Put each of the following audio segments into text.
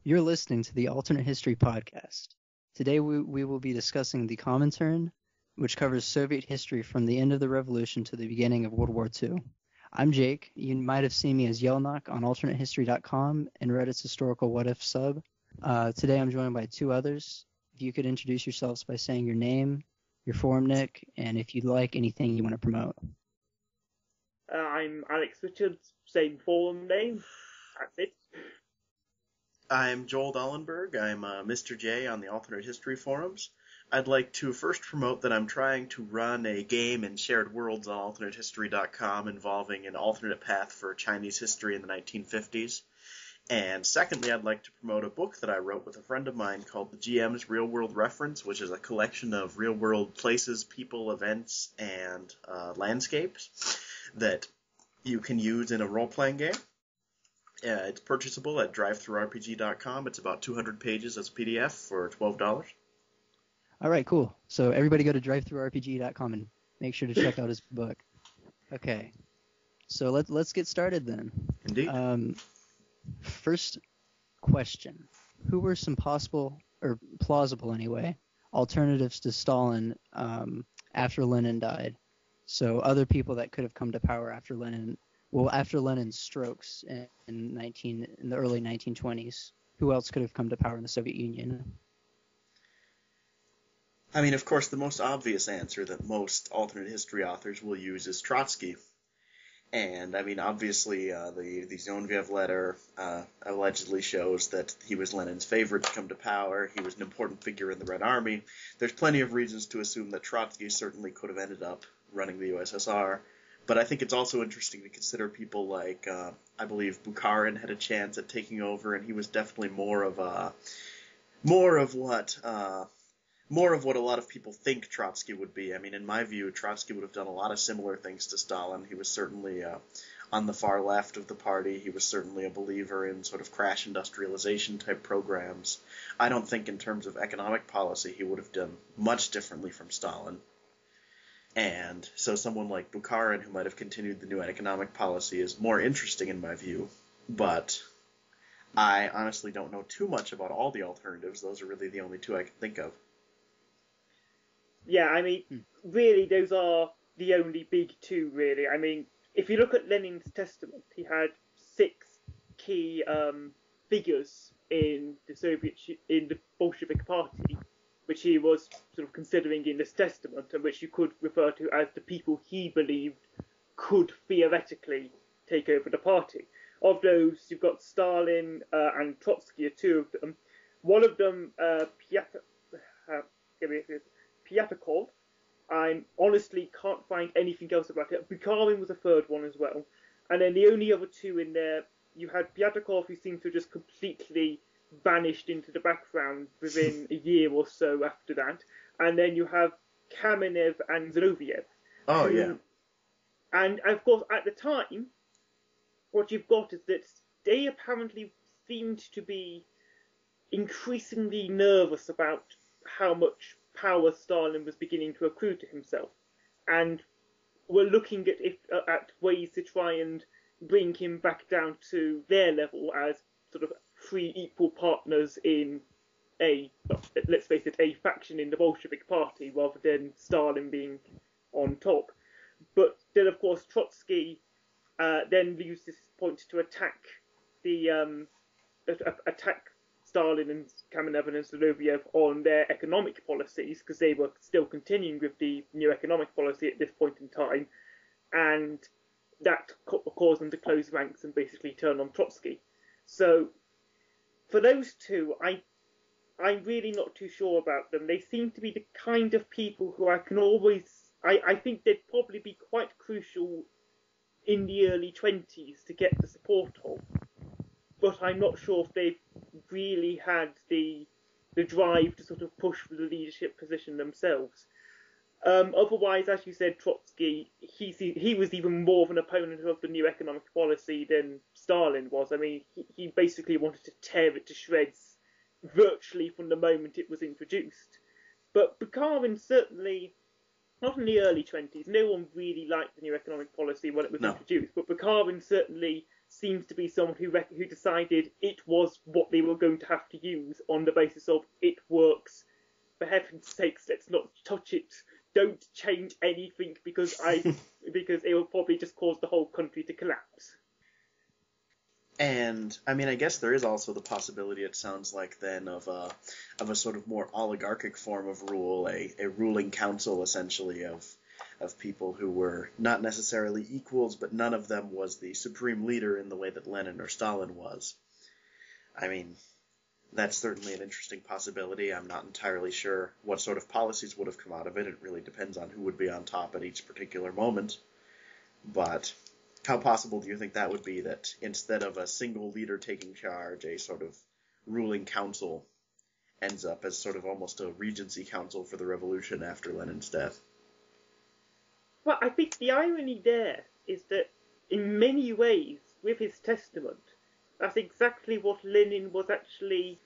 You're listening to the Alternate History Podcast. Today we will be discussing the Comintern, which covers Soviet history from the end of the revolution to the beginning of World War II. I'm Jake. You might have seen me as Yelnock on AlternateHistory.com and Reddit's historical What If sub. Today I'm joined by two others. If you could introduce yourselves by saying your name, your forum nick, and if you'd like anything you want to promote. I'm Alex Richards, same forum name. That's it. I'm Joel Dollenberg. I'm Mr. J on the Alternate History forums. I'd like to first promote that I'm trying to run a game in shared worlds on AlternateHistory.com involving an alternate path for Chinese history in the 1950s. And secondly, I'd like to promote a book that I wrote with a friend of mine called The GM's Real World Reference, which is a collection of real-world places, people, events, and landscapes that you can use in a role-playing game. It's purchasable at drivethroughrpg.com. It's about 200 pages as a PDF for $12. All right, cool. So everybody go to drivethroughrpg.com and make sure to check out his book. Okay, so let's get started then. Indeed. First question: who were some possible, or plausible anyway, alternatives to Stalin after Lenin died? So other people that could have come to power after Lenin. Well, after Lenin's strokes in the early 1920s, who else could have come to power in the Soviet Union? I mean, of course, the most obvious answer that most alternate history authors will use is Trotsky. And, I mean, obviously, the Zhoneviev letter allegedly shows that he was Lenin's favorite to come to power. He was an important figure in the Red Army. There's plenty of reasons to assume that Trotsky certainly could have ended up running the USSR. But I think it's also interesting to consider people like, I believe Bukharin had a chance at taking over, and he was definitely more of what a lot of people think Trotsky would be. I mean, in my view, Trotsky would have done a lot of similar things to Stalin. He was certainly on the far left of the party. He was certainly a believer in sort of crash industrialization type programs. I don't think in terms of economic policy he would have done much differently from Stalin. And so someone like Bukharin, who might have continued the new economic policy, is more interesting in my view. But I honestly don't know too much about all the alternatives. Those are really the only two I can think of. Yeah, I mean, really, those are the only big two, really. I mean, if you look at Lenin's testament, he had 6 key figures in the Bolshevik Party, which he was sort of considering in this testament, and which you could refer to as the people he believed could theoretically take over the party. Of those, you've got Stalin and Trotsky are 2 of them. One of them, Pyatakov, I honestly can't find anything else about it. Bukharin was a 3rd one as well. And then the only other 2 in there, you had Pyatakov, who seemed to have just completely vanished into the background within a year or so after that. And then you have Kamenev and Zinoviev. Oh, yeah. And, of course, at the time, what you've got is that they apparently seemed to be increasingly nervous about how much power Stalin was beginning to accrue to himself, and were looking at ways to try and bring him back down to their level as sort of 3 equal partners in let's face it, a faction in the Bolshevik Party, rather than Stalin being on top. But then, of course, Trotsky then used this point to attack Stalin and Kamenev and Zinoviev on their economic policies, because they were still continuing with the new economic policy at this point in time, and that caused them to close ranks and basically turn on Trotsky. So, for those 2, I'm really not too sure about them. They seem to be the kind of people who I think they'd probably be quite crucial in the early 20s to get the support of. But I'm not sure if they've really had the drive to sort of push for the leadership position themselves. Otherwise, as you said, Trotsky, he was even more of an opponent of the new economic policy than Stalin was. I mean, he basically wanted to tear it to shreds virtually from the moment it was introduced. But Bukharin certainly, not in the early 20s, no one really liked the new economic policy when it was introduced, but Bukharin certainly seems to be someone who decided it was what they were going to have to use on the basis of it works. For heaven's sakes, let's not touch it. Don't change anything because it will probably just cause the whole country to collapse. And I mean, I guess there is also the possibility, it sounds like, then of a sort of more oligarchic form of rule, a ruling council essentially of people who were not necessarily equals, but none of them was the supreme leader in the way that Lenin or Stalin was. I mean, that's certainly an interesting possibility. I'm not entirely sure what sort of policies would have come out of it. It really depends on who would be on top at each particular moment. But how possible do you think that would be, that instead of a single leader taking charge, a sort of ruling council ends up as sort of almost a regency council for the revolution after Lenin's death? Well, I think the irony there is that in many ways, with his testament, that's exactly what Lenin was actually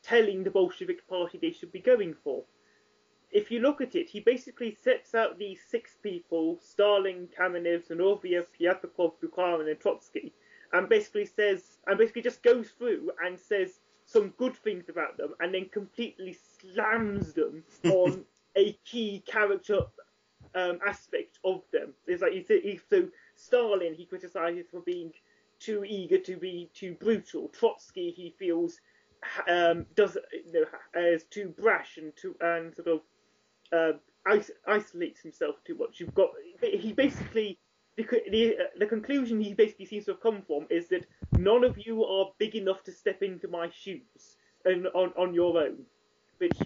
telling the Bolshevik Party they should be going for. If you look at it, he basically sets out these 6 people, Stalin, Kamenev, Zinoviev, Pyatakov, Bukharin, and Trotsky, and basically just goes through and says some good things about them, and then completely slams them on a key character aspect of them. It's like so Stalin he criticizes for being too eager to be too brutal. Trotsky he feels is too brash and sort of isolates himself too much. He basically the conclusion he basically seems to have come from is that none of you are big enough to step into my shoes on your own, which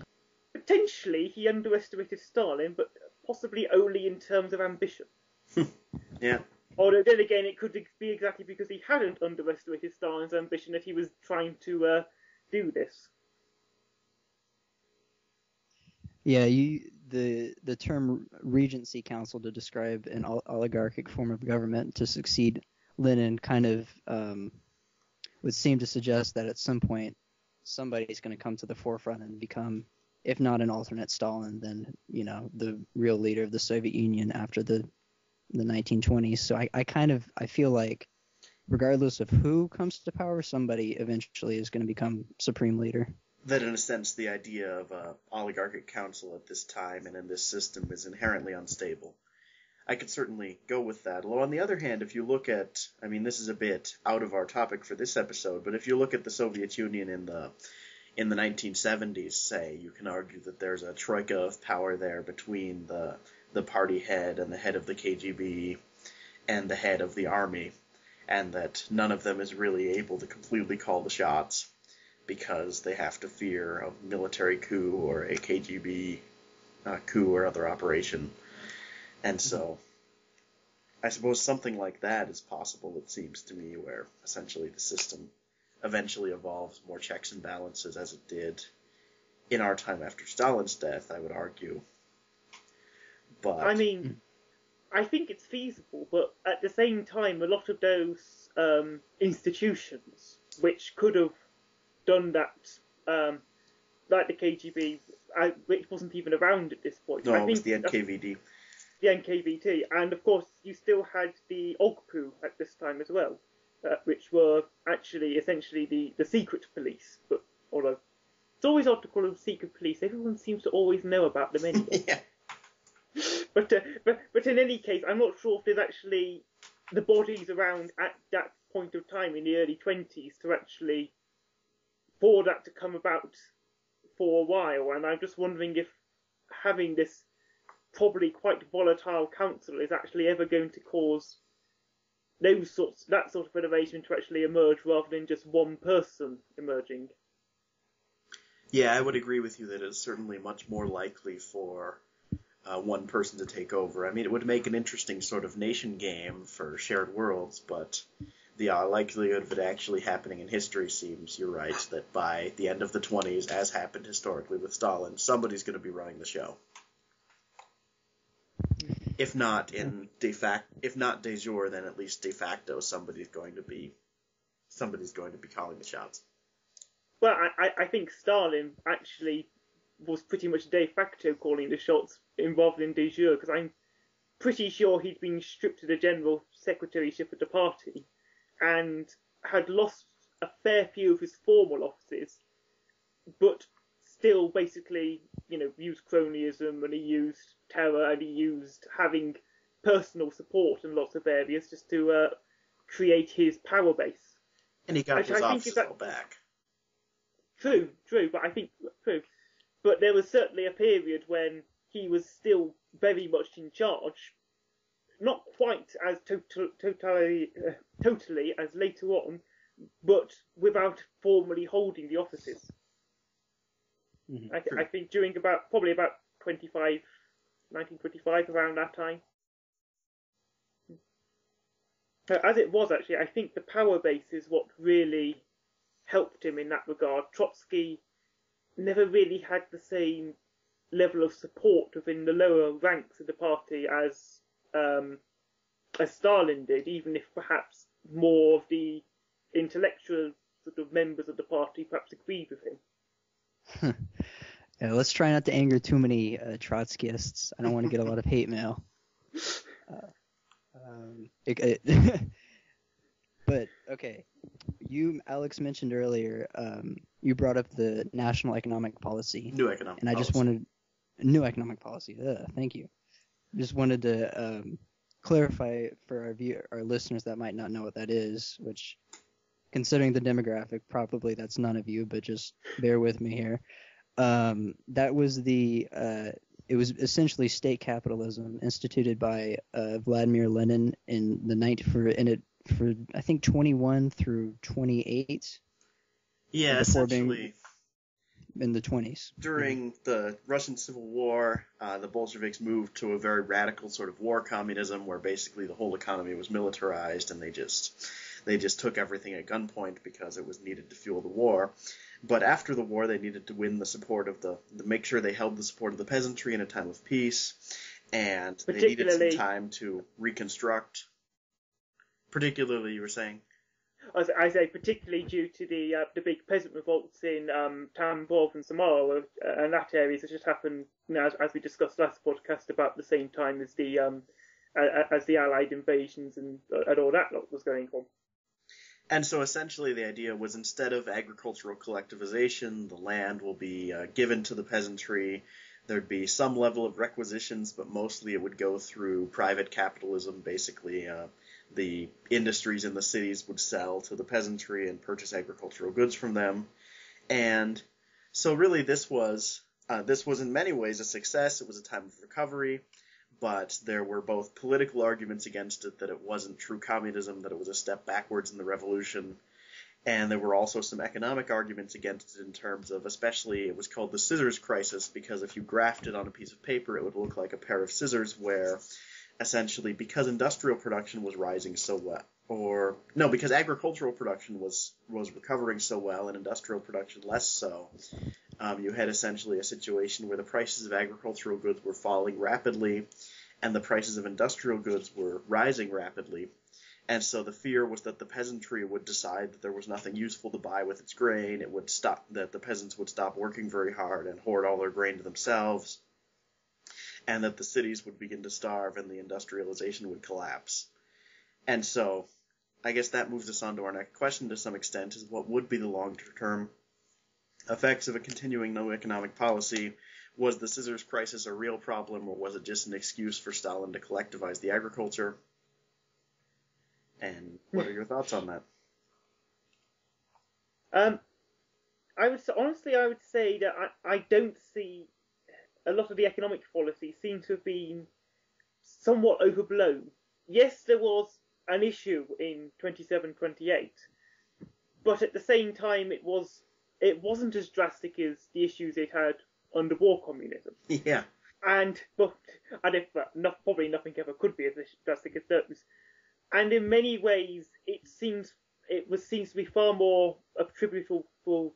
potentially he underestimated Stalin, but possibly only in terms of ambition. Yeah. Although then again, it could be exactly because he hadn't underestimated Stalin's ambition that he was trying to do this. Yeah, the term Regency Council to describe an oligarchic form of government to succeed Lenin kind of would seem to suggest that at some point somebody's going to come to the forefront and become, if not an alternate Stalin, then the real leader of the Soviet Union after the 1920s. So I feel like regardless of who comes to power, somebody eventually is going to become supreme leader. That, in a sense, the idea of an oligarchic council at this time and in this system is inherently unstable. I could certainly go with that. Although, on the other hand, if you look at, I mean, this is a bit out of our topic for this episode, but if you look at the Soviet Union in the 1970s, say, you can argue that there's a troika of power there between the party head and the head of the KGB and the head of the army, and that none of them is really able to completely call the shots because they have to fear a military coup or a KGB coup or other operation. And so I suppose something like that is possible, it seems to me, where essentially the system eventually evolves more checks and balances as it did in our time after Stalin's death, I would argue. But I mean, I think it's feasible, but at the same time, a lot of those institutions which could have done that, like the KGB, which wasn't even around at this point. No, I it think was the NKVD. The NKVD, and of course you still had the OGPU at this time as well, which were actually essentially the secret police. But although it's always odd to call them secret police, everyone seems to always know about them anyway. Yeah. But in any case, I'm not sure if there's actually the bodies around at that point of time in the early 20s to actually for that to come about for a while, and I'm just wondering if having this probably quite volatile council is actually ever going to cause that sort of innovation to actually emerge rather than just one person emerging. Yeah, I would agree with you that it's certainly much more likely for one person to take over. I mean, it would make an interesting sort of nation game for shared worlds, but the likelihood of it actually happening in history seems, you're right, that by the end of the 20s, as happened historically with Stalin, somebody's going to be running the show. If not de jure, then at least de facto, somebody's going to be calling the shots. Well, I think Stalin actually was pretty much de facto calling the shots involved in de jure, because I'm pretty sure he'd been stripped of the general secretaryship of the party, and had lost a fair few of his formal offices, but still basically, used cronyism, and he used terror, and he used having personal support in lots of areas just to create his power base. And he got his offices all back. True, but I think true. But there was certainly a period when he was still very much in charge, not quite as totally as later on, but without formally holding the offices. Mm-hmm. I think during probably about 1925, around that time. As it was, actually, I think the power base is what really helped him in that regard. Trotsky never really had the same level of support within the lower ranks of the party as Stalin did, even if perhaps more of the intellectual sort of members of the party perhaps agreed with him. Yeah, let's try not to anger too many Trotskyists. I don't want to get a lot of hate mail. But okay, Alex mentioned earlier, you brought up the national economic policy. New economic policy. And I just wanted new economic policy. Thank you. Just wanted to clarify for our listeners that might not know what that is, which, considering the demographic, probably that's none of you, but just bear with me here. That was it was essentially state capitalism instituted by Vladimir Lenin for I think 21 through 28. Yeah, essentially. In the 20s. During the Russian Civil War, the Bolsheviks moved to a very radical sort of war communism where basically the whole economy was militarized, and they just took everything at gunpoint because it was needed to fuel the war. But after the war, they needed to win the support of make sure they held the support of the peasantry in a time of peace, and they needed some time to reconstruct. Particularly, you were saying? I say particularly due to the big peasant revolts in Tambov and Samara and that area, that just happened, as we discussed last podcast, about the same time as the Allied invasions and all that lot was going on. And so essentially the idea was, instead of agricultural collectivization, the land will be given to the peasantry. There'd be some level of requisitions, but mostly it would go through private capitalism. Basically, the industries in the cities would sell to the peasantry and purchase agricultural goods from them. And so really this was in many ways a success. It was a time of recovery. But there were both political arguments against it, that it wasn't true communism, that it was a step backwards in the revolution, and there were also some economic arguments against it in terms of, especially, it was called the scissors crisis, because if you graphed it on a piece of paper, it would look like a pair of scissors, where essentially, because industrial production was rising so well, because agricultural production was recovering so well and industrial production less so, you had essentially a situation where the prices of agricultural goods were falling rapidly and the prices of industrial goods were rising rapidly. And so the fear was that the peasantry would decide that there was nothing useful to buy with its grain. That the peasants would stop working very hard and hoard all their grain to themselves, and that the cities would begin to starve and the industrialization would collapse. And so I guess that moves us on to our next question to some extent, is what would be the long-term effects of a continuing no economic policy? Was the scissors crisis a real problem, or was it just an excuse for Stalin to collectivize the agriculture? And what are your thoughts on that? I would say that I don't see a lot of the economic policy seem to have been somewhat overblown. Yes, there was an issue in 27-28, but at the same time it wasn't as drastic as the issues it had under war communism. Yeah. Probably nothing ever could be as drastic as those. And in many ways, it seems to be far more attributable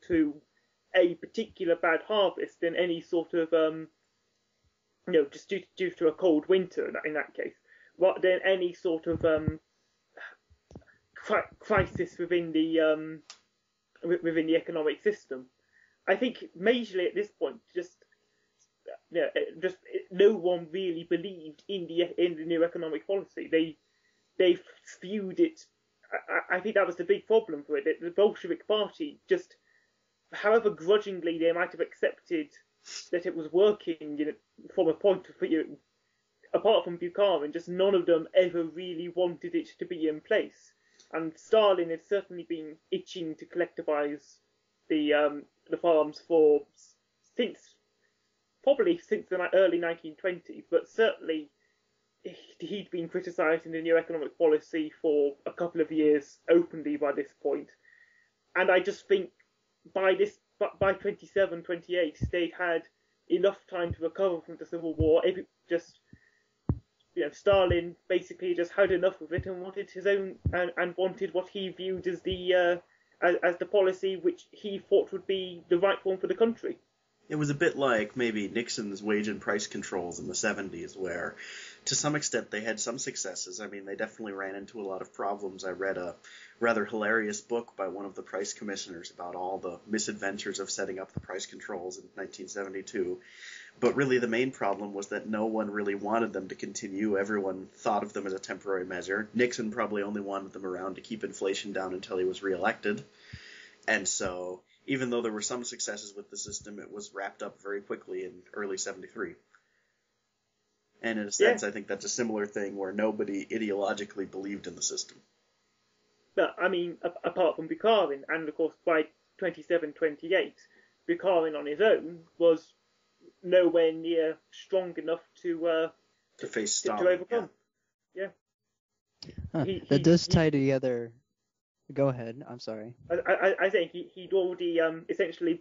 to a particular bad harvest than any sort of just due to a cold winter in that case, rather than any sort of crisis within the economic system. I think majorly at this point, no one really believed in the new economic policy. They viewed it I think that was the big problem for it. The Bolshevik Party, just however grudgingly they might have accepted that it was working from a point of view, apart from Bukharin, just none of them ever really wanted it to be in place. And Stalin had certainly been itching to collectivize the farms probably since the early 1920s, but certainly he'd been criticising the new economic policy for a couple of years openly by this point. And I just think by 27, 28, they'd had enough time to recover from the Civil War. Stalin basically just had enough of it and wanted his own, and wanted what he viewed as the policy which he thought would be the right one for the country. It was a bit like maybe Nixon's wage and price controls in the 70s, where to some extent they had some successes. I mean, they definitely ran into a lot of problems. I read a rather hilarious book by one of the price commissioners about all the misadventures of setting up the price controls in 1972. But really the main problem was that no one really wanted them to continue. Everyone thought of them as a temporary measure. Nixon probably only wanted them around to keep inflation down until he was reelected. And so, even though there were some successes with the system, it was wrapped up very quickly in early 73. And in a sense, I think that's a similar thing where nobody ideologically believed in the system. But, I mean, apart from Bukharin, and of course by 27, 28, Bukharin on his own was nowhere near strong enough to face Stalin. To overcome. Yeah. That does tie together. Go ahead. I'm sorry. I think he'd already essentially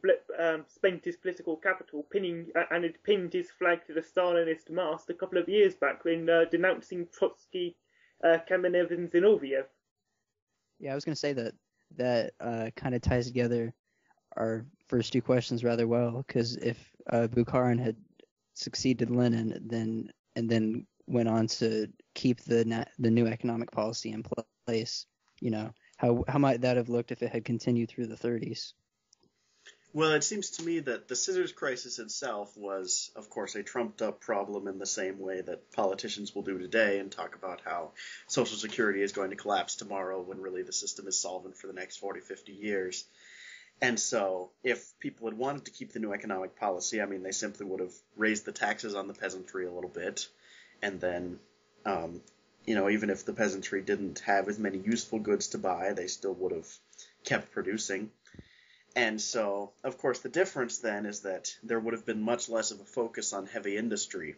spent his political capital and had pinned his flag to the Stalinist mast a couple of years back when denouncing Trotsky, Kamenev, and Zinoviev. Yeah, I was going to say that kind of ties together our first two questions rather well, because if Bukharin had succeeded Lenin, and then went on to keep the new economic policy in place, how might that have looked if it had continued through the 30s? Well, it seems to me that the scissors crisis itself was, of course, a trumped-up problem in the same way that politicians will do today and talk about how Social Security is going to collapse tomorrow when really the system is solvent for the next 40, 50 years. And so if people had wanted to keep the new economic policy, I mean, they simply would have raised the taxes on the peasantry a little bit, and then even if the peasantry didn't have as many useful goods to buy, they still would have kept producing. And so, of course, the difference then is that there would have been much less of a focus on heavy industry,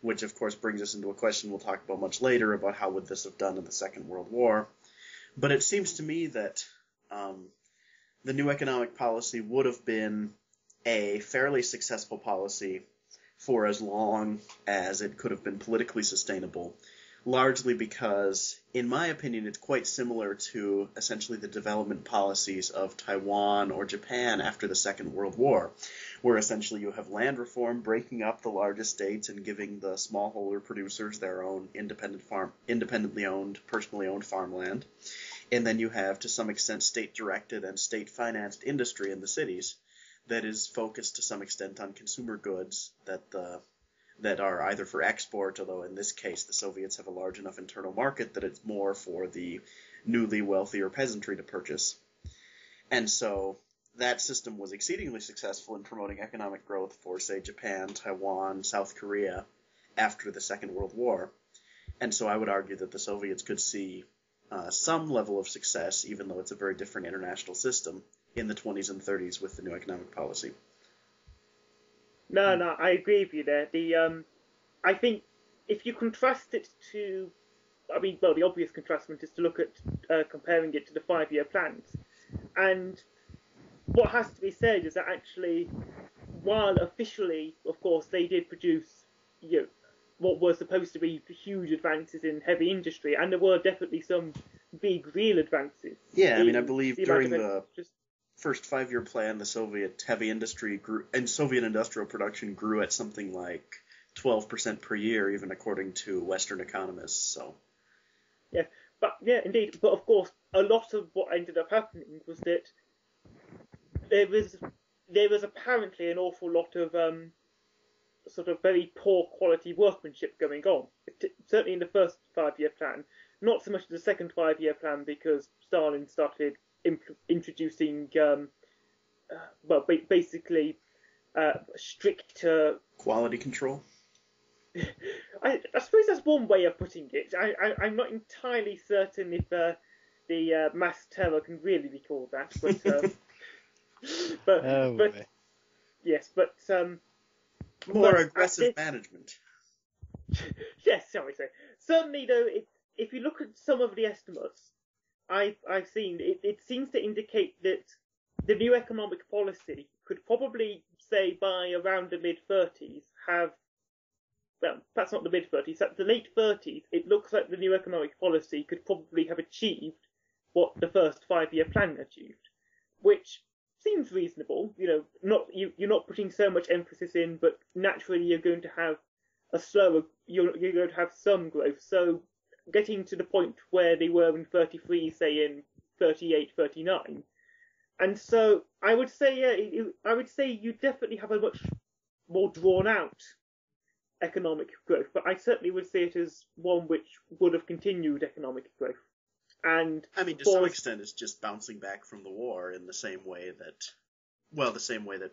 which, of course, brings us into a question we'll talk about much later about how would this have done in the Second World War. But it seems to me that the new economic policy would have been a fairly successful policy for as long as it could have been politically sustainable, largely because, in my opinion, it's quite similar to essentially the development policies of Taiwan or Japan after the Second World War, where essentially you have land reform breaking up the largest states and giving the smallholder producers their own independently owned, personally owned farmland. And then you have, to some extent, state-directed and state-financed industry in the cities that is focused to some extent on consumer goods that are either for export, although in this case the Soviets have a large enough internal market that it's more for the newly wealthier peasantry to purchase. And so that system was exceedingly successful in promoting economic growth for, say, Japan, Taiwan, South Korea after the Second World War. And so I would argue that the Soviets could see some level of success, even though it's a very different international system, in the 20s and 30s with the new economic policy. No, I agree with you there. I think if you contrast it to, the obvious contrastment is to look at comparing it to the 5-year plans. And what has to be said is that actually, while officially, of course, they did produce, what were supposed to be huge advances in heavy industry, and there were definitely some big real advances. Yeah, I believe during the first 5-year plan, the Soviet heavy industry grew, and Soviet industrial production grew at something like 12% per year, even according to Western economists. So. Yeah, indeed. But of course, a lot of what ended up happening was that there was apparently an awful lot of sort of very poor quality workmanship going on. Certainly in the first 5-year plan, not so much the second 5-year plan because Stalin started introducing, basically stricter quality control. I suppose that's one way of putting it. I'm not entirely certain if the mass terror can really be called that, but yes, but more aggressive management. Yes, shall we say? Certainly, though, if you look at some of the estimates I've seen, it seems to indicate that the new economic policy could probably, say, by around the mid-30s, have, well, that's not the mid-30s, at the late 30s, it looks like the new economic policy could probably have achieved what the first 5-year plan achieved, which seems reasonable. You're not putting so much emphasis in, but naturally you're going to have you're going to have some growth. So getting to the point where they were in 33, say in 38, 39. And so I would say you definitely have a much more drawn out economic growth, but I certainly would say it as one which would have continued economic growth. And I mean, to some extent, it's just bouncing back from the war in the same way that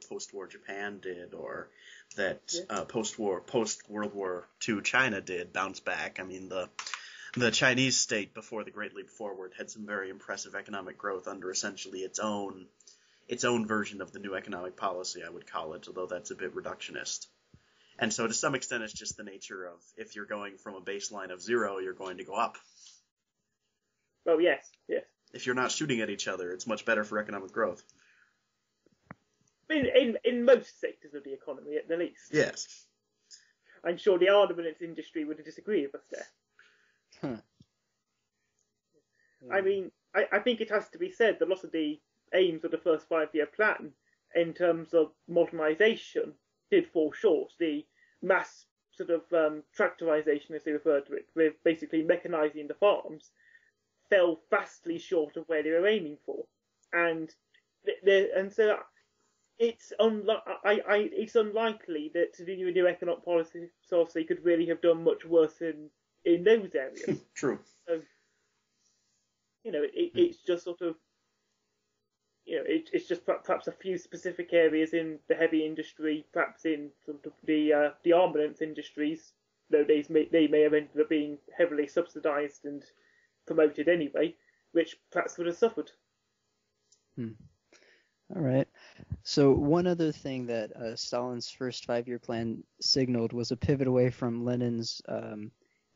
post-war Japan did, or that post-World War II China did bounce back. I mean, the Chinese state before the Great Leap Forward had some very impressive economic growth under essentially its own version of the new economic policy, I would call it, although that's a bit reductionist. And so to some extent, it's just the nature of, if you're going from a baseline of 0, you're going to go up. Oh, yes. If you're not shooting at each other, it's much better for economic growth. In most sectors of the economy, at the least. Yes. I'm sure the armaments industry would disagree with us there. I mean, I think it has to be said that lots of the aims of the first 5-year plan, in terms of modernisation, did fall short. The mass sort of tractorisation, as they referred to it, with basically mechanising the farms, fell vastly short of where they were aiming for, and so it's unlikely that the new economic policy could really have done much worse in those areas. True. So, it's just sort of, it's just perhaps a few specific areas in the heavy industry, perhaps in sort of the armaments industries, though they may have ended up being heavily subsidised and promoted anyway, which perhaps would have suffered. All right. So one other thing that Stalin's first 5-year plan signaled was a pivot away from Lenin's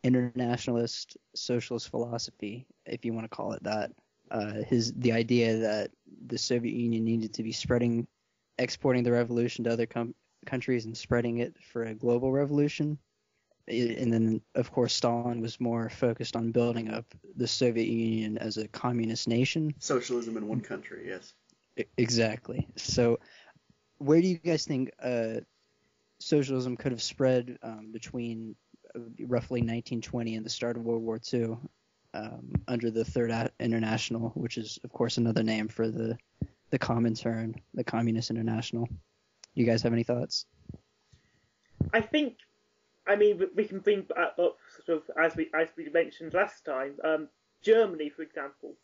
internationalist socialist philosophy, if you want to call it that. The idea that the Soviet Union needed to be exporting the revolution to other countries and spreading it for a global revolution. And then, of course, Stalin was more focused on building up the Soviet Union as a communist nation. Socialism in one country, yes. Exactly. So where do you guys think socialism could have spread between roughly 1920 and the start of World War II under the Third International, which is, of course, another name for the Comintern, the Communist International? You guys have any thoughts? I mean, we can bring up sort of as we mentioned last time. Germany, for example,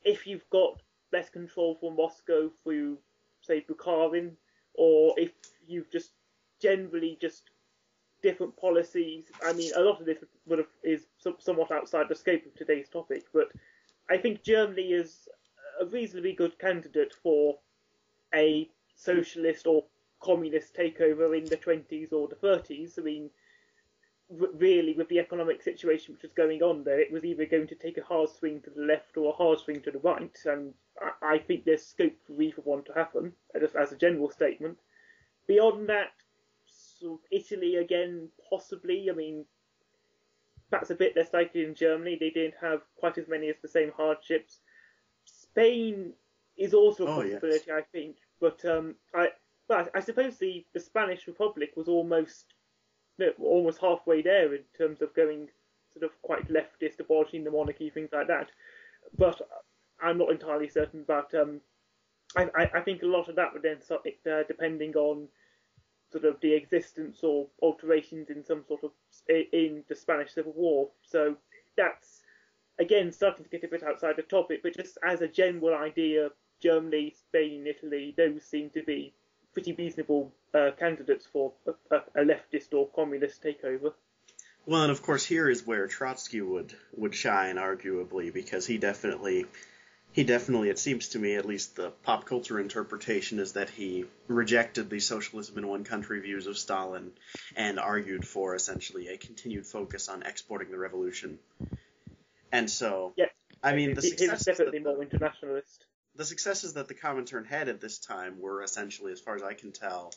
if you've got less control from Moscow through, say, Bukharin, or if you've just generally just different policies. I mean, a lot of this is somewhat outside the scope of today's topic, but I think Germany is a reasonably good candidate for a socialist or communist takeover in the 20s or the 30s. I mean, really, with the economic situation which was going on there, it was either going to take a hard swing to the left or a hard swing to the right, and I think there's scope for either one to happen, as a general statement. Beyond that, sort of Italy again, possibly. I mean, that's a bit less likely in Germany. They didn't have quite as many of the same hardships. Spain is also a possibility, yes. I think, but I suppose the Spanish Republic was almost halfway there in terms of going sort of quite leftist, abolishing the monarchy, things like that. But I'm not entirely certain about. I think a lot of that would then start depending on sort of the existence or alterations in some sort of in the Spanish Civil War. So that's, again, starting to get a bit outside the topic, but just as a general idea, Germany, Spain, Italy, those seem to be pretty reasonable candidates for a leftist or communist takeover. Well, and of course here is where Trotsky would shine, arguably, because he definitely, it seems to me, at least the pop culture interpretation is that he rejected the socialism in one country views of Stalin and argued for essentially a continued focus on exporting the revolution. And so, yeah, I mean, he was definitely more internationalist. The successes that the Comintern had at this time were essentially, as far as I can tell,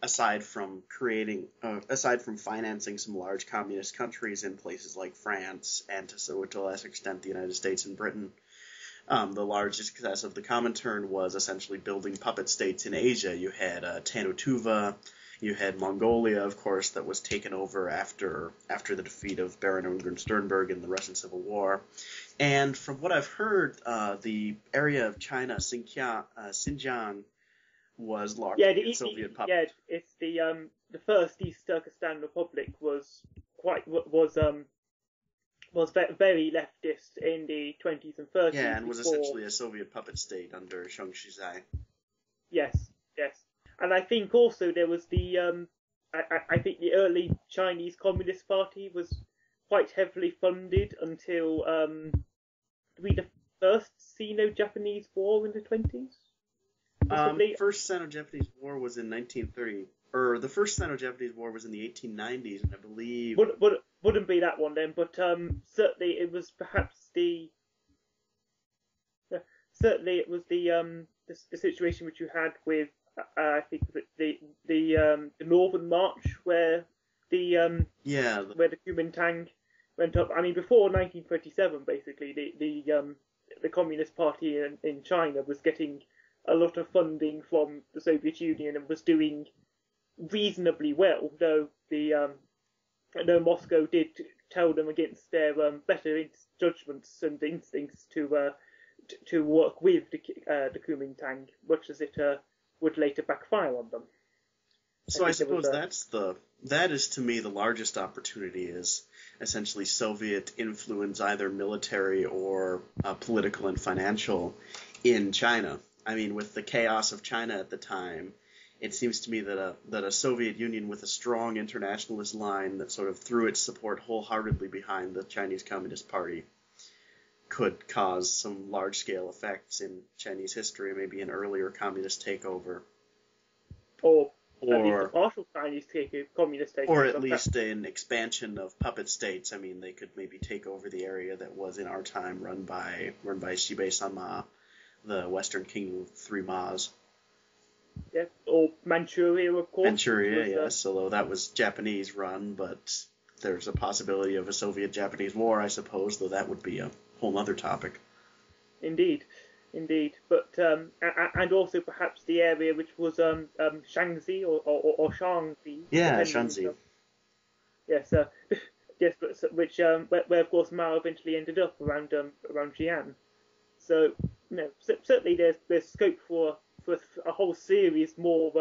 aside from financing some large communist countries in places like France and to a lesser extent the United States and Britain, the largest success of the Comintern was essentially building puppet states in Asia. You had Tannu-Tuva, you had Mongolia, of course, that was taken over after the defeat of Baron Ungern-Sternberg in the Russian Civil War. And from what I've heard, the area of China, Xinjiang, was largely Soviet puppet. Yeah, it's the first East Turkestan Republic was very leftist in the 20s and 30s. Yeah, and was essentially a Soviet puppet state under Chiang Kai-shek. Yes. And I think also there was the I think the early Chinese Communist Party was quite heavily funded until the first Sino-Japanese War in the 20s. The first Sino-Japanese War was in 1930, or the first Sino-Japanese War was in the 1890s, and I believe wouldn't be that one then, but certainly it was perhaps the situation which you had with I think the Northern March where the Comintern went up. I mean, before 1927, basically the Communist Party in China was getting a lot of funding from the Soviet Union and was doing reasonably well, though Moscow did tell them against their better judgments and instincts to work with the Comintern, much as it would later backfire on them. So I suppose that is to me the largest opportunity, is essentially Soviet influence, either military or political and financial, in China. I mean, with the chaos of China at the time, it seems to me that a Soviet Union with a strong internationalist line that sort of threw its support wholeheartedly behind the Chinese Communist Party could cause some large-scale effects in Chinese history, maybe an earlier communist takeover. Or at least a partial Chinese communist takeover. Or at least an expansion of puppet states. I mean, they could maybe take over the area that was in our time run by Xibei Sanma, the Western Kingdom of Three Ma's. Yeah, or Manchuria, of course. Manchuria, yes, although that was Japanese run, but there's a possibility of a Soviet-Japanese war, I suppose, though that would be a whole other topic. Indeed. But and also perhaps the area which was Shaanxi or Shaanxi. Yeah, Shaanxi. Yes, yes, but which where of course Mao eventually ended up around Xi'an. So certainly there's scope for a whole series more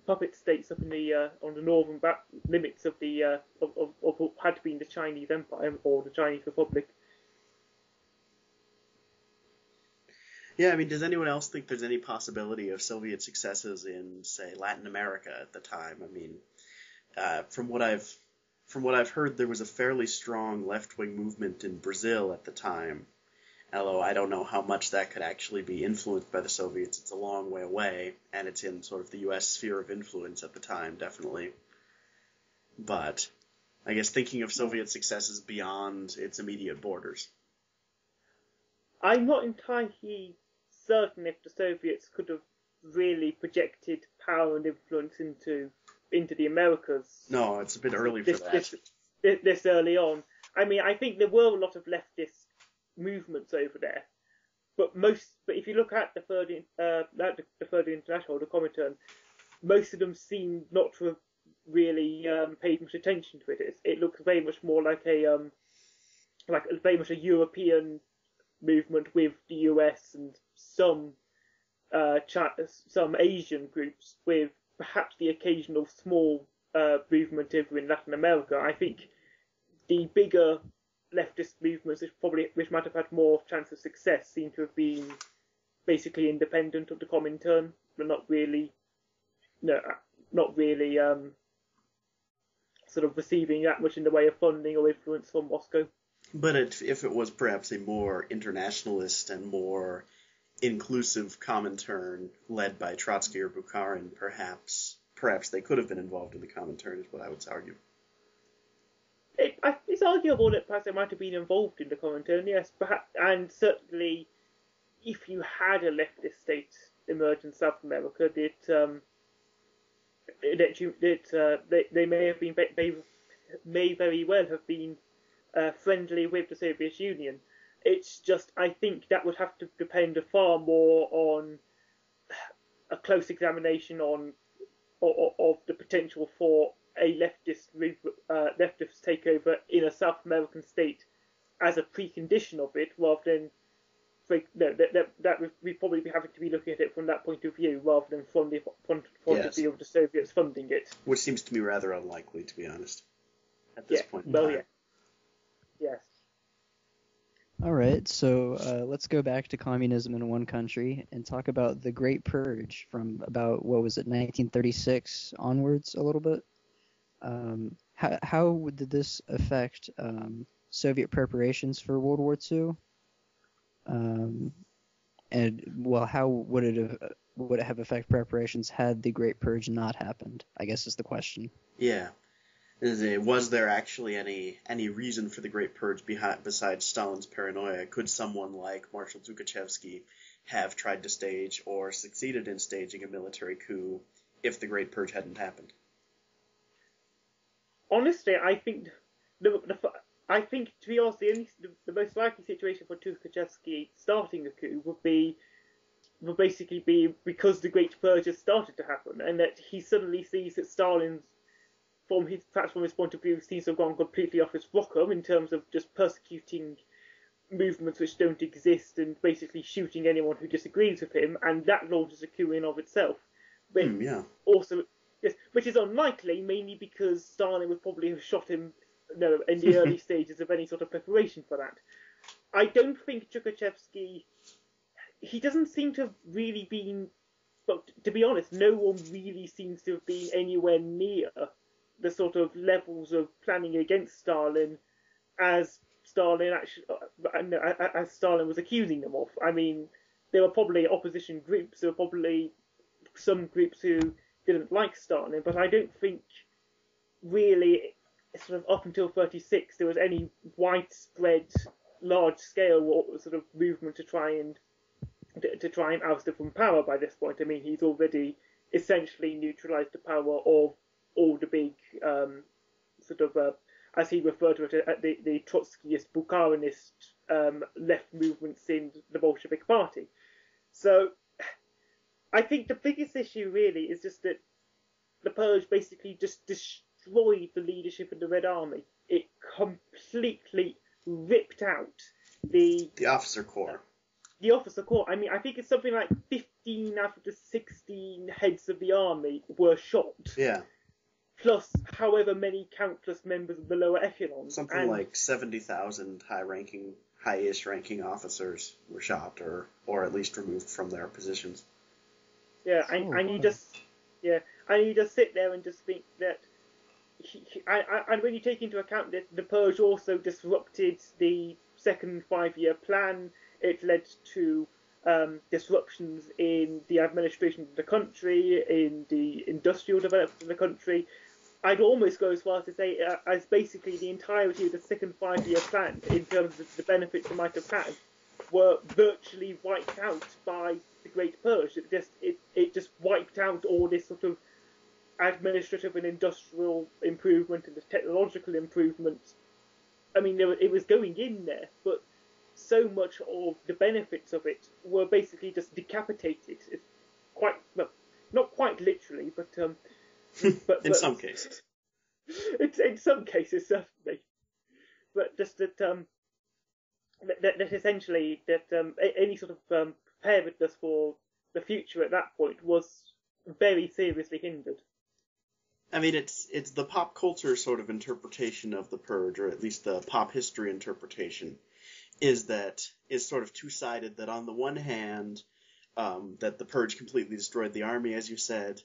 puppet states up in the on the northern limits of the of what had been the Chinese Empire or the Chinese Republic. Yeah, I mean, does anyone else think there's any possibility of Soviet successes in, say, Latin America at the time? I mean, from what I've heard, there was a fairly strong left-wing movement in Brazil at the time. Although I don't know how much that could actually be influenced by the Soviets. It's a long way away, and it's in sort of the U.S. sphere of influence at the time, definitely. But I guess thinking of Soviet successes beyond its immediate borders. I'm not entirely certain if the Soviets could have really projected power and influence into the Americas. No, it's a bit early for that. This early on. I mean, I think there were a lot of leftist movements over there, but if you look at the Third International, the Comintern, most of them seem not to have really paid much attention to it. It looks very much more like very much a European movement with the US and some Asian groups, with perhaps the occasional small movement over in Latin America. I think the bigger leftist movements, which might have had more chance of success, seem to have been basically independent of the Comintern, but not really sort of receiving that much in the way of funding or influence from Moscow. But if it was perhaps a more internationalist and more inclusive Comintern led by Trotsky or Bukharin, perhaps they could have been involved in the Comintern, is what I would argue. It's arguable that perhaps they might have been involved in the Comintern, yes, and certainly if you had a leftist state emerge in South America, they may very well have been friendly with the Soviet Union. It's just, I think that would have to depend far more on a close examination of the potential for a leftist takeover in a South American state as a precondition of it, rather than we'd probably be having to be looking at it from that point of view, rather than from the point of view of the Soviets funding it. Which seems to me rather unlikely, to be honest, at this point in time. Yeah. Yes. All right, so let's go back to communism in one country and talk about the Great Purge from about, 1936 onwards a little bit. How did this affect Soviet preparations for World War II? How would it have affected preparations had the Great Purge not happened? I guess is the question. Yeah. Was there actually any reason for the Great Purge besides Stalin's paranoia? Could someone like Marshal Tukhachevsky have tried to stage or succeeded in staging a military coup if the Great Purge hadn't happened? Honestly, I think to be honest, the most likely situation for Tukhachevsky starting a coup would basically be because the Great Purge has started to happen, and that he suddenly sees that Stalin, from his point of view, seems to have gone completely off his rocker in terms of just persecuting movements which don't exist and basically shooting anyone who disagrees with him, and that launches a coup in of itself. But also, yes, which is unlikely, mainly because Stalin would probably have shot him in the early stages of any sort of preparation for that. I don't think Tukhachevsky, he doesn't seem to have really been, but to be honest, no one really seems to have been anywhere near the sort of levels of planning against Stalin as Stalin was accusing them of. I mean, there were probably opposition groups, there were probably some groups who didn't like Stalin, but I don't think really, sort of up until 1936, there was any widespread, large-scale sort of movement to try and oust him from power by this point. I mean, he's already essentially neutralised the power of all the big as he referred to it, the Trotskyist, Bukharinist left movements in the Bolshevik Party. So I think the biggest issue really is just that the Purge basically just destroyed the leadership of the Red Army. It completely ripped out the officer corps. The officer corps. I mean, I think it's something like 15 out of the 16 heads of the army were shot. Yeah. Plus however many countless members of the lower echelons. Something like 70,000 high-ish ranking officers were shot or at least removed from their positions. Yeah, and you just sit there and just think that and when you take into account that the Purge also disrupted the second 5-year plan, it led to disruptions in the administration of the country, in the industrial development of the country. I'd almost go as far as to say as basically the entirety of the second 5-year plan, in terms of the benefits it might have had, were virtually wiped out by the Great Purge. It just wiped out all this sort of administrative and industrial improvement and the technological improvement. I mean, it was going in there, but so much of the benefits of it were basically just decapitated. It's quite, well, not quite literally, but in some cases. It's in some cases, certainly. But just that essentially any sort of preparedness for the future at that point was very seriously hindered. I mean, it's the pop culture sort of interpretation of the Purge, or at least the pop history interpretation, is sort of two-sided. That on the one hand, that the Purge completely destroyed the army, as you said,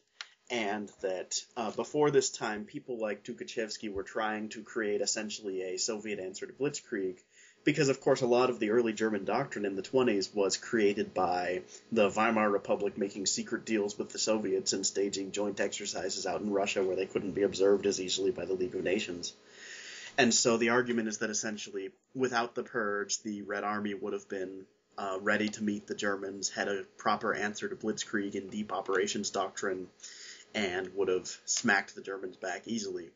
and that before this time, people like Tukhachevsky were trying to create essentially a Soviet answer to Blitzkrieg, because of course a lot of the early German doctrine in the 20s was created by the Weimar Republic making secret deals with the Soviets and staging joint exercises out in Russia where they couldn't be observed as easily by the League of Nations. And so the argument is that essentially, without the Purge, the Red Army would have been ready to meet the Germans, had a proper answer to Blitzkrieg and deep operations doctrine, and would have smacked the Germans back easily.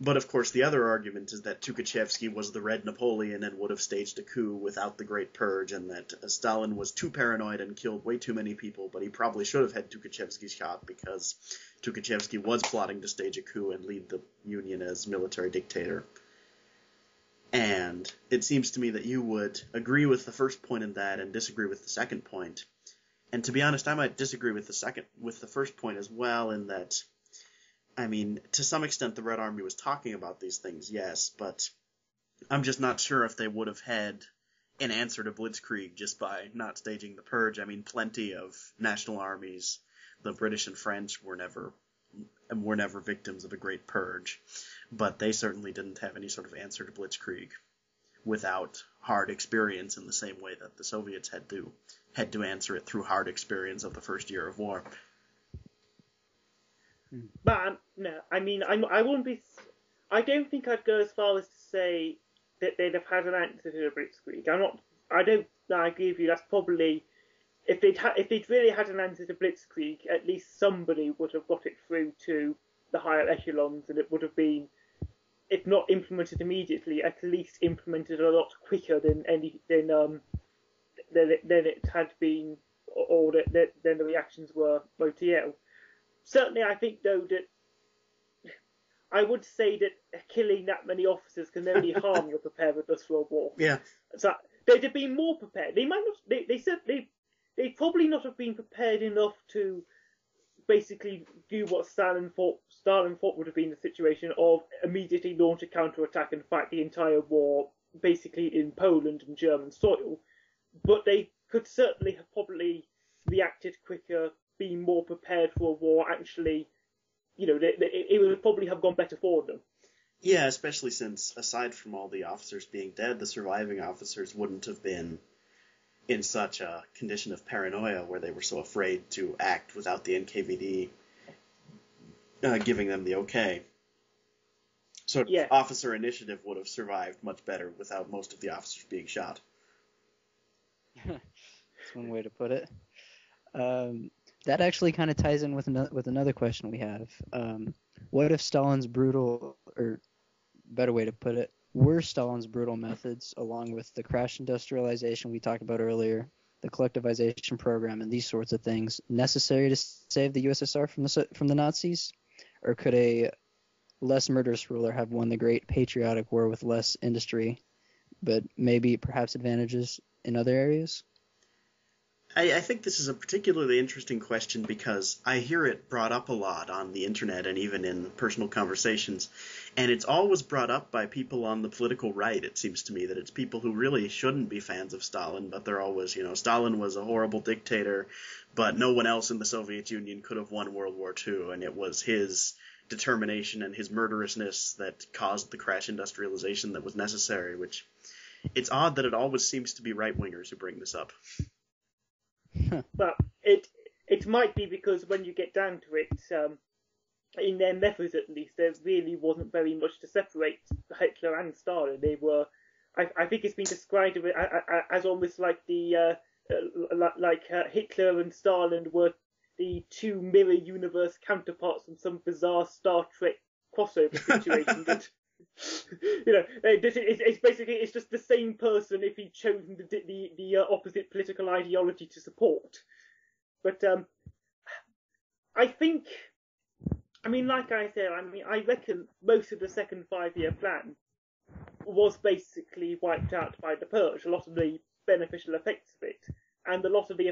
But of course the other argument is that Tukhachevsky was the Red Napoleon and would have staged a coup without the Great Purge, and that Stalin was too paranoid and killed way too many people, but he probably should have had Tukhachevsky shot because Tukhachevsky was plotting to stage a coup and lead the Union as military dictator. And it seems to me that you would agree with the first point in that and disagree with the second point. And to be honest, I might disagree with the first point as well, in that, I mean, to some extent the Red Army was talking about these things, yes, but I'm just not sure if they would have had an answer to Blitzkrieg just by not staging the Purge. I mean, plenty of national armies, the British and French, were never victims of a great purge, but they certainly didn't have any sort of answer to Blitzkrieg without hard experience in the same way that the Soviets had to answer it through hard experience of the first year of war. But no, I mean, I won't be. I don't think I'd go as far as to say that they'd have had an answer to the Blitzkrieg. I don't agree with you. That's probably, if they'd really had an answer to Blitzkrieg, at least somebody would have got it through to the higher echelons, and it would have been, if not implemented immediately, at least implemented a lot quicker than it had been, or than the reactions were OTL. Certainly, I think though that I would say that killing that many officers can only harm your preparedness for a war. Yeah. So they'd have been more prepared. They might not. They'd probably not have been prepared enough to basically do what Stalin thought would have been the situation of immediately launch a counterattack and fight the entire war basically in Poland and German soil. But they could certainly have probably reacted quicker, been more prepared for a war. Actually, it would probably have gone better for them. Yeah, especially since, aside from all the officers being dead, the surviving officers wouldn't have been in such a condition of paranoia where they were so afraid to act without the NKVD giving them the okay. So yeah. Officer initiative would have survived much better without most of the officers being shot. That's one way to put it. That actually kind of ties in with another question we have. What if Stalin's brutal, or better way to put it, were Stalin's brutal methods, along with the crash industrialization we talked about earlier, the collectivization program, and these sorts of things, necessary to save the USSR from the Nazis? Or could a less murderous ruler have won the great patriotic war with less industry, but maybe perhaps advantages in other areas? I think this is a particularly interesting question because I hear it brought up a lot on the internet and even in personal conversations, and it's always brought up by people on the political right. It seems to me that it's people who really shouldn't be fans of Stalin, but they're always, Stalin was a horrible dictator, but no one else in the Soviet Union could have won World War II, and it was his determination and his murderousness that caused the crash industrialization that was necessary, which it's odd that it always seems to be right-wingers who bring this up. But it might be because when you get down to it, in their methods at least, there really wasn't very much to separate Hitler and Stalin. They were, I think it's been described as almost like the Hitler and Stalin were the two mirror universe counterparts from some bizarre Star Trek crossover situation. That, it's basically, it's just the same person if he'd chosen the opposite political ideology to support. But I think, like I said, I reckon most of the second 5-year plan was basically wiped out by the purge. A lot of the beneficial effects of it, and a lot of the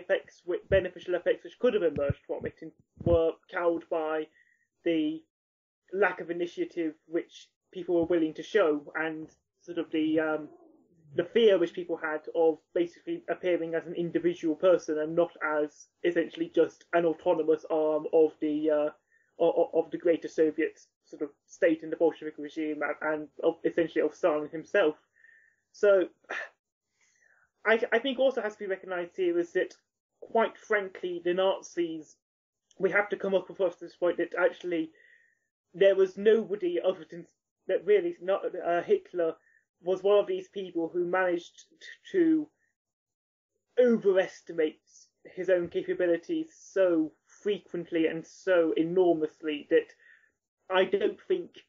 beneficial effects which could have emerged from it were cowed by the lack of initiative which people were willing to show, and sort of the fear which people had of basically appearing as an individual person and not as essentially just an autonomous arm of the greater Soviet sort of state and the Bolshevik regime, and essentially of Stalin himself. So I think also has to be recognised here is that, quite frankly, the Nazis, we have to come up with this point that actually there was nobody other than that really not Hitler was one of these people who managed to overestimate his own capabilities so frequently and so enormously that I don't think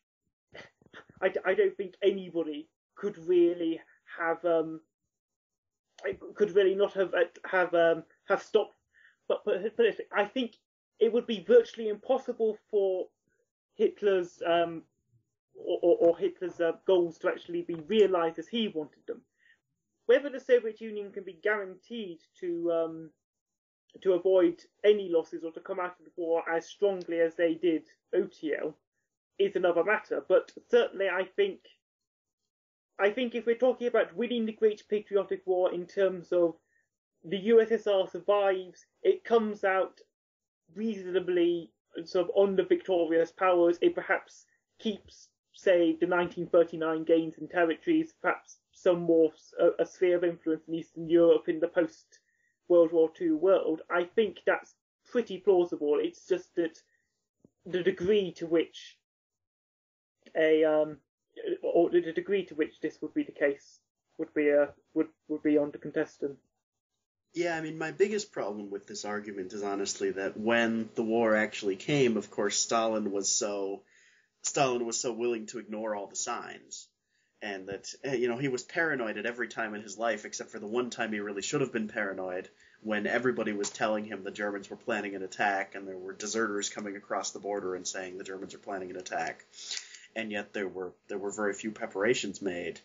anybody could really have not have stopped. But I think it would be virtually impossible for Hitler's or Hitler's goals to actually be realised as he wanted them. Whether the Soviet Union can be guaranteed to avoid any losses or to come out of the war as strongly as they did OTL is another matter. But certainly, I think if we're talking about winning the Great Patriotic War in terms of the USSR survives, it comes out reasonably sort of on the victorious powers. It perhaps keeps, say, the 1939 gains in territories, perhaps some more a sphere of influence in Eastern Europe in the post-World War II world. I think that's pretty plausible. It's just that the degree to which this would be the case would be under contested. Yeah, I mean, my biggest problem with this argument is honestly that when the war actually came, of course, Stalin was so willing to ignore all the signs, and that, he was paranoid at every time in his life, except for the one time he really should have been paranoid, when everybody was telling him the Germans were planning an attack, and there were deserters coming across the border and saying the Germans are planning an attack, and yet there were very few preparations made.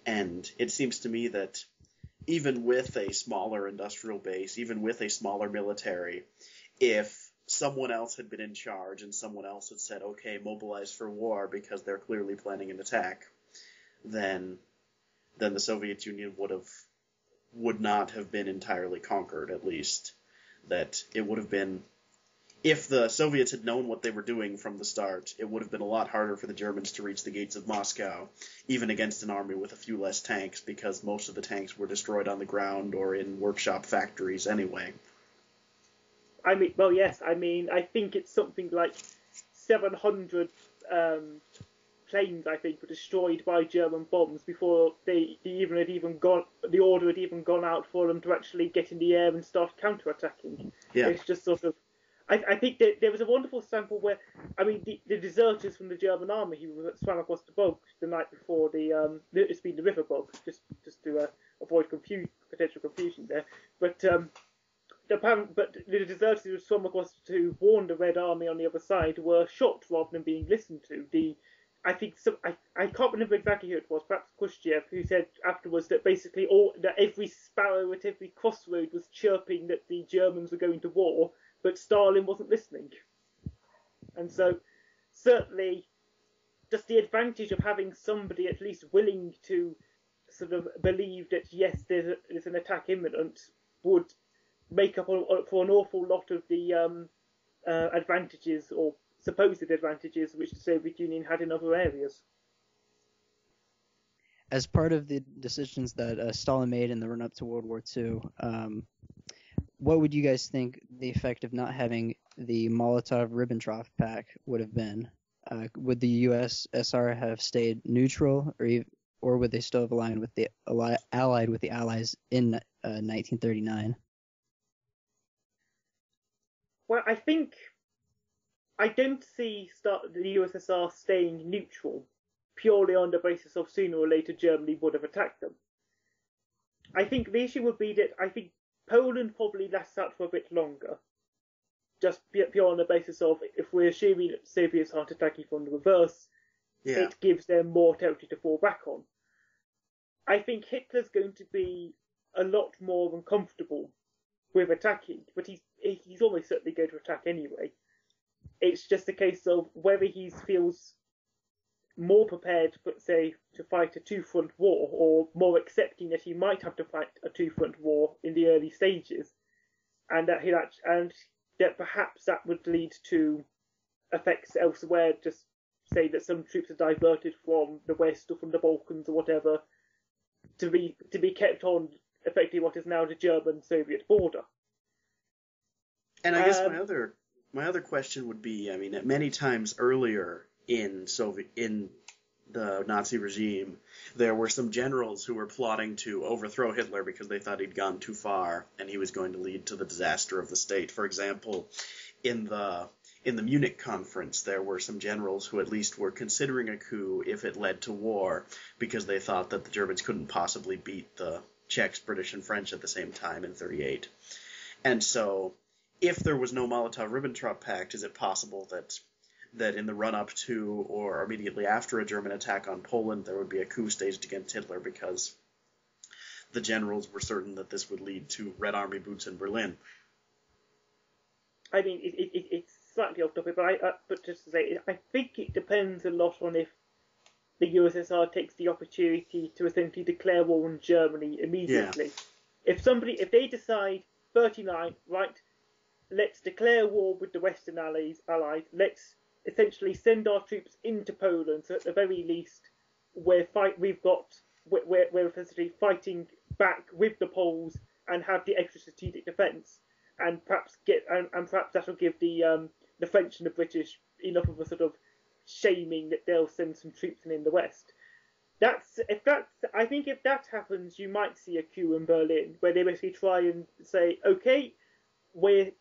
And it seems to me that even with a smaller industrial base, even with a smaller military, if someone else had been in charge and someone else had said, okay, mobilize for war because they're clearly planning an attack, then the Soviet Union would not have been entirely conquered, at least. That it would have been, if the Soviets had known what they were doing from the start, it would have been a lot harder for the Germans to reach the gates of Moscow, even against an army with a few less tanks, because most of the tanks were destroyed on the ground or in workshop factories anyway. I mean, well, yes. I mean, I think it's something like 700 planes, I think, were destroyed by German bombs before the order had even gone out for them to actually get in the air and start counterattacking. Yeah. It's just sort of. I think that there was a wonderful sample where, I mean, the deserters from the German army who swam across the bog the night before it's been the river bog, just to avoid potential confusion there. But the deserters who swam across to warn the Red Army on the other side were shot rather than being listened to. I can't remember exactly who it was, perhaps Khrushchev, who said afterwards that basically that every sparrow at every crossroad was chirping that the Germans were going to war, but Stalin wasn't listening. And so, certainly, just the advantage of having somebody at least willing to sort of believe that, yes, there's an attack imminent would make up for an awful lot of the advantages or supposed advantages which the Soviet Union had in other areas. As part of the decisions that Stalin made in the run-up to World War II, what would you guys think the effect of not having the Molotov-Ribbentrop Pact would have been? Would the USSR have stayed neutral, or would they still have allied with the Allies in 1939? Well, I don't see the USSR staying neutral purely on the basis of sooner or later Germany would have attacked them. I think the issue would be that I think Poland probably lasts out for a bit longer, just pure on the basis of if we're assuming that the Soviets aren't attacking from the reverse, it gives them more territory to fall back on. I think Hitler's going to be a lot more uncomfortable with attacking, but he's almost certainly going to attack anyway. It's just a case of whether he feels more prepared, say, to fight a two-front war, or more accepting that he might have to fight a two-front war in the early stages, and that perhaps that would lead to effects elsewhere. Just say that some troops are diverted from the West or from the Balkans or whatever to be kept on effectively what is now the German-Soviet border. And I guess my other question would be, I mean, at many times earlier in the Nazi regime, there were some generals who were plotting to overthrow Hitler because they thought he'd gone too far and he was going to lead to the disaster of the state. For example, in the Munich conference, there were some generals who at least were considering a coup if it led to war, because they thought that the Germans couldn't possibly beat the Czechs, British, and French at the same time in 1938. And so, if there was no Molotov-Ribbentrop Pact, is it possible that in the run-up to or immediately after a German attack on Poland, there would be a coup staged against Hitler because the generals were certain that this would lead to Red Army boots in Berlin? I mean, it's slightly off topic, but just to say, I think it depends a lot on if the USSR takes the opportunity to essentially declare war on Germany immediately. Yeah. If they decide 1939, right, let's declare war with the Western allies, let's essentially send our troops into Poland, so at the very least we're essentially fighting back with the Poles and have the extra strategic defence, and perhaps that'll give the French and the British enough of a sort of shaming that they'll send some troops in the West. I think if that happens, you might see a coup in Berlin where they basically try and say, okay, we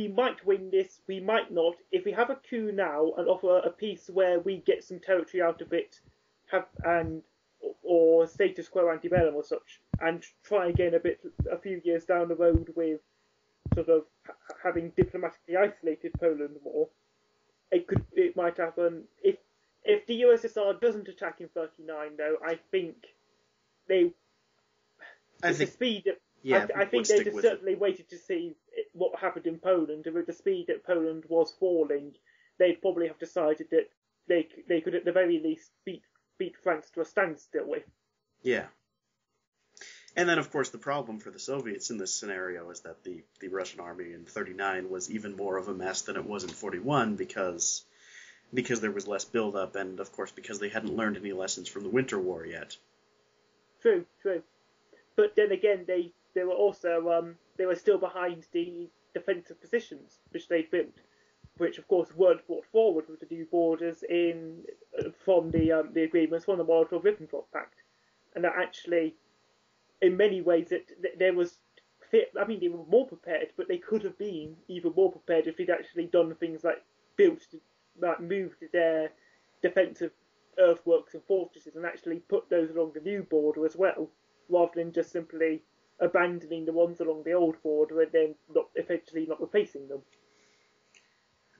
might win this, we might not. If we have a coup now and offer a peace where we get some territory out of it, or status quo antebellum or such, and try again a few years down the road with sort of having diplomatically isolated Poland more, it might happen. If the USSR doesn't attack in 1939, though, I think they just certainly waited to see what happened in Poland, and with the speed that Poland was falling, they'd probably have decided that they could at the very least beat France to a standstill with. Yeah. And then, of course, the problem for the Soviets in this scenario is that the Russian army in 1939 was even more of a mess than it was in 1941 because there was less buildup, and, of course, because they hadn't learned any lessons from the Winter War yet. True. But then again, they were still behind the defensive positions which they'd built, which, of course, weren't brought forward with the new borders from the agreements from the Molotov-Ribbentrop Pact. And that actually, in many ways, they were more prepared, but they could have been even more prepared if they'd actually done things like moved their defensive earthworks and fortresses and actually put those along the new border as well, rather than just simply abandoning the ones along the old border and then effectively not replacing them.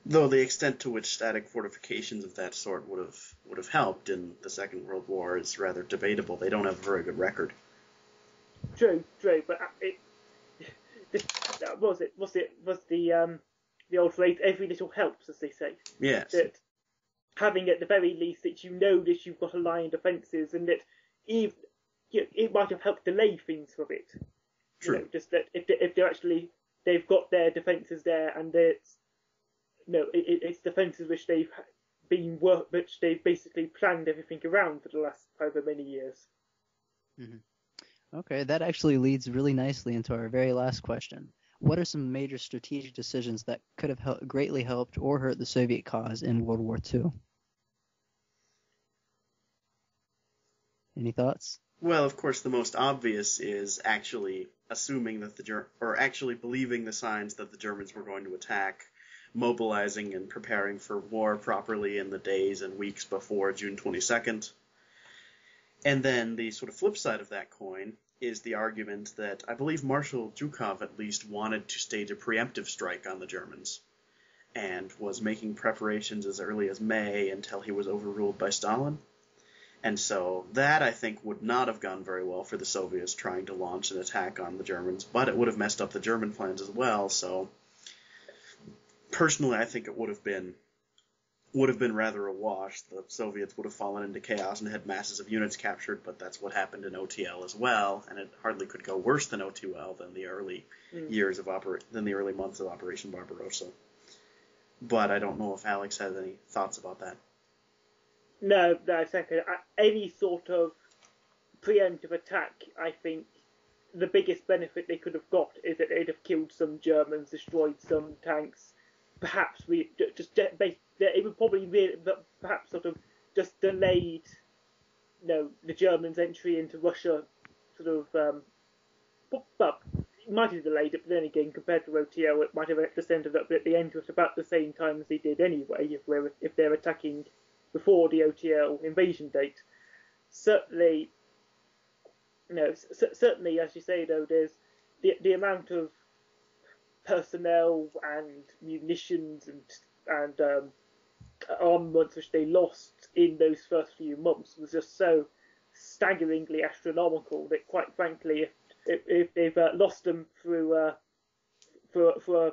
Though the extent to which static fortifications of that sort would have helped in the Second World War is rather debatable. They don't have a very good record. True, but was the old phrase, every little helps, as they say. Yes. That having at the very least that you know that you've got a line of defences, and that even it might have helped delay things for a bit. True. Just that if they've got their defences there, and it's defences which they've basically planned everything around for the last however many years. Mm-hmm. Okay, that actually leads really nicely into our very last question. What are some major strategic decisions that could have greatly helped or hurt the Soviet cause in World War II? Any thoughts? Well, of course, the most obvious is actually assuming that actually believing the signs that the Germans were going to attack, mobilizing and preparing for war properly in the days and weeks before June 22nd. And then the sort of flip side of that coin is the argument that I believe Marshal Zhukov at least wanted to stage a preemptive strike on the Germans and was making preparations as early as May until he was overruled by Stalin. And so that, I think, would not have gone very well for the Soviets trying to launch an attack on the Germans, but it would have messed up the German plans as well. So personally, I think it would have been would have been rather a wash. The Soviets would have fallen into chaos and had masses of units captured, but that's what happened in OTL as well, and it hardly could go worse than OTL than the early than the early months of Operation Barbarossa. But I don't know if Alex has any thoughts about that. No, second. Any sort of preemptive attack, I think the biggest benefit they could have got is that they'd have killed some Germans, destroyed some tanks. Perhaps it would probably be perhaps sort of just delayed, the Germans' entry into Russia, sort of. But it might have delayed it, but then again, compared to OTL, it might have just ended up at the end at about the same time as they did anyway. If they're attacking before the OTL invasion date, certainly. Certainly, as you say, though, there's the amount of personnel and munitions and armaments which they lost in those first few months was just so staggeringly astronomical that, quite frankly, if they've lost them through for a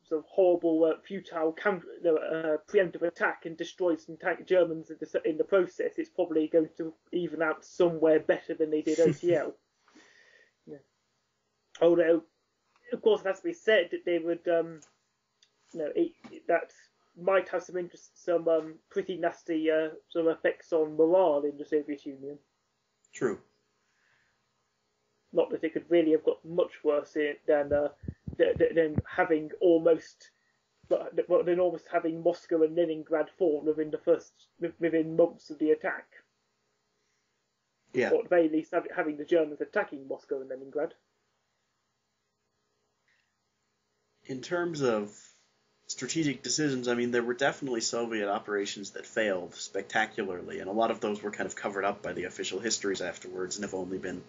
sort of horrible, futile preemptive attack and destroyed some Germans in the process, it's probably going to even out somewhere better than they did OTL. Yeah. Although, of course, it has to be said that they would, that might have some pretty nasty sort of effects on morale in the Soviet Union. True. Not that it could really have got much worse than having almost having Moscow and Leningrad fall within months of the attack. Yeah. Or at the very least, having the Germans attacking Moscow and Leningrad. In terms of strategic decisions, I mean, there were definitely Soviet operations that failed spectacularly, and a lot of those were kind of covered up by the official histories afterwards and have only been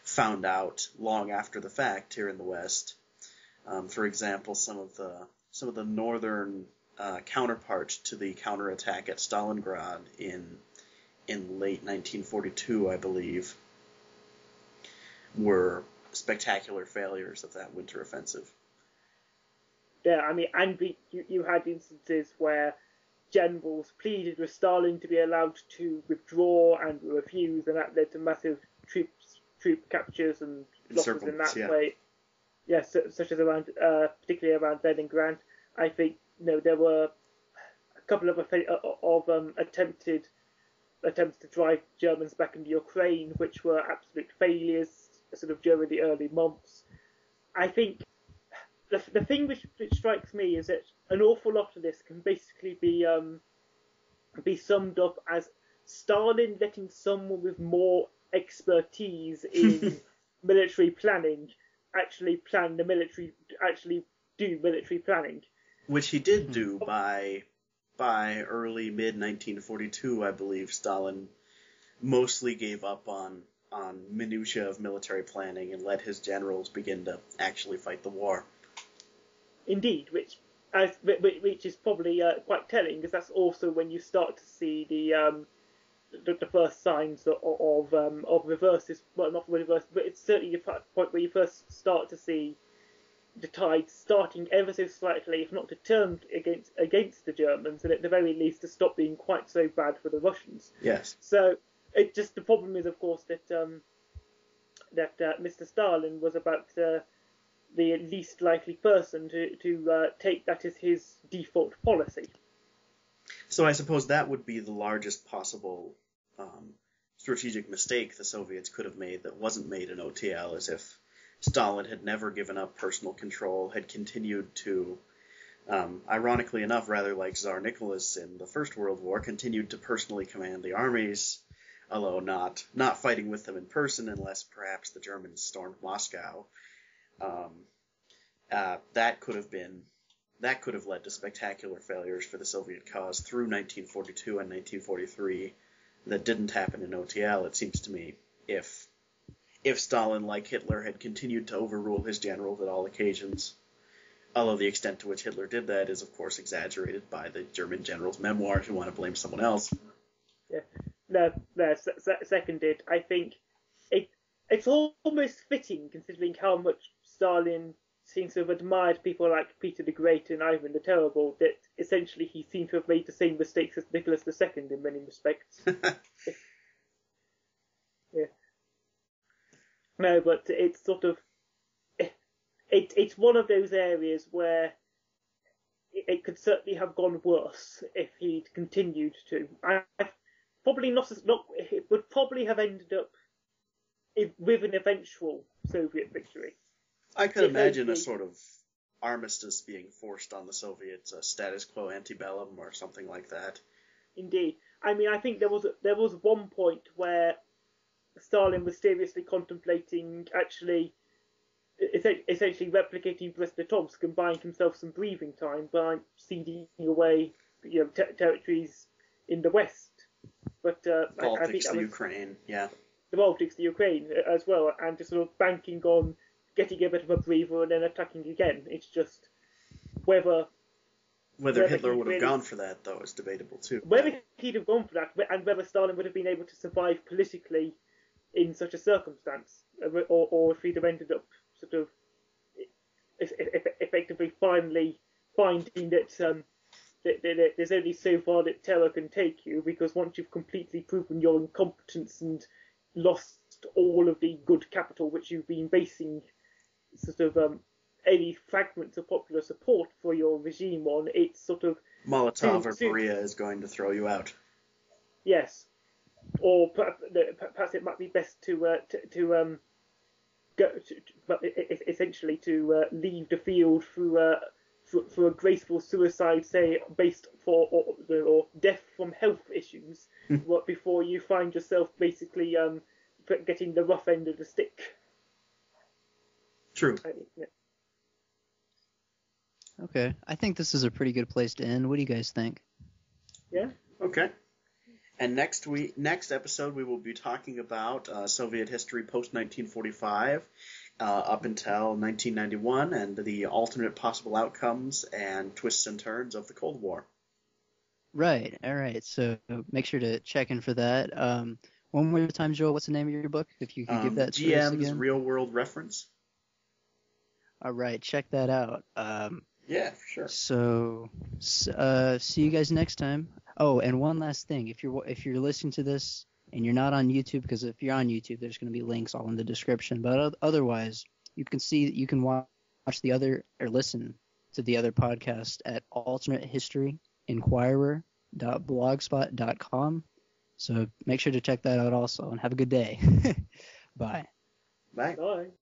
found out long after the fact here in the West. For example, some of the northern counterparts to the counterattack at Stalingrad in late 1942, I believe, were spectacular failures of that winter offensive. Yeah, I mean, and you had instances where generals pleaded with Stalin to be allowed to withdraw and refuse, and that led to massive troop captures and losses in that way. Yes, such as particularly around Leningrad. I think there were a couple of attempts to drive Germans back into Ukraine, which were absolute failures, sort of during the early months. I think the thing which strikes me is that an awful lot of this can basically be summed up as Stalin letting someone with more expertise in military planning actually do military planning, which he did do by early mid 1942. I believe Stalin mostly gave up on minutiae of military planning and let his generals begin to actually fight the war. Indeed, which is probably quite telling, because that's also when you start to see the first signs of reverses. Well, not reverse, but it's certainly the point where you first start to see the tide starting ever so slightly, if not to turn against the Germans, and at the very least to stop being quite so bad for the Russians. Yes. So the problem is, of course, that Mr. Stalin was about the least likely person to take that as his default policy. So I suppose that would be the largest possible strategic mistake the Soviets could have made that wasn't made in OTL, as if Stalin had never given up personal control, had continued to, ironically enough, rather like Tsar Nicholas in the First World War, continued to personally command the armies, although not fighting with them in person unless perhaps the Germans stormed Moscow. That could have led to spectacular failures for the Soviet cause through 1942 and 1943 that didn't happen in OTL. It seems to me if Stalin, like Hitler, had continued to overrule his generals at all occasions, although the extent to which Hitler did that is, of course, exaggerated by the German general's memoirs who want to blame someone else. Yeah. No, seconded. I think it's almost fitting, considering how much Stalin seems to have admired people like Peter the Great and Ivan the Terrible, that essentially he seems to have made the same mistakes as Nicholas II in many respects. Yeah. No, but it's sort of it's one of those areas where it could certainly have gone worse if he'd continued to. Probably not. It would probably have ended up with an eventual Soviet victory. I could imagine a sort of armistice being forced on the Soviets, a status quo antebellum or something like that. Indeed. I mean, I think there was one point where Stalin was seriously contemplating actually essentially replicating Brest-Litovsk and buying himself some breathing time by ceding away territories in the West. But I think that was Ukraine, yeah. The Baltics, the Ukraine as well, and just sort of banking on getting a bit of a breather and then attacking again. It's just whether Hitler would have gone for that, though, is debatable too. Whether he'd have gone for that, and whether Stalin would have been able to survive politically in such a circumstance, or if he'd have ended up sort of effectively finally finding that there's only so far that terror can take you, because once you've completely proven your incompetence and lost all of the good capital which you've been basing sort of any fragments of popular support for your regime on, it's sort of Molotov or Beria is going to throw you out. Yes, or perhaps it might be best to go essentially to leave the field through a graceful suicide, say based or death from health issues, before you find yourself basically getting the rough end of the stick. True. Okay, I think this is a pretty good place to end. What do you guys think? Yeah. Okay. And next episode, we will be talking about Soviet history post-1945 up until 1991 and the alternate possible outcomes and twists and turns of the Cold War. Right. All right. So make sure to check in for that. One more time, Joel, what's the name of your book? If you could give that to us GM's again. Real World Reference. All right. Check that out. Yeah, for sure. So see you guys next time. Oh, and one last thing. If you're listening to this and you're not on YouTube, because if you're on YouTube, there's going to be links all in the description. But otherwise, you can watch the other or listen to the other podcast at alternatehistoryinquirer.blogspot.com. So make sure to check that out also, and have a good day. Bye. Bye. Bye.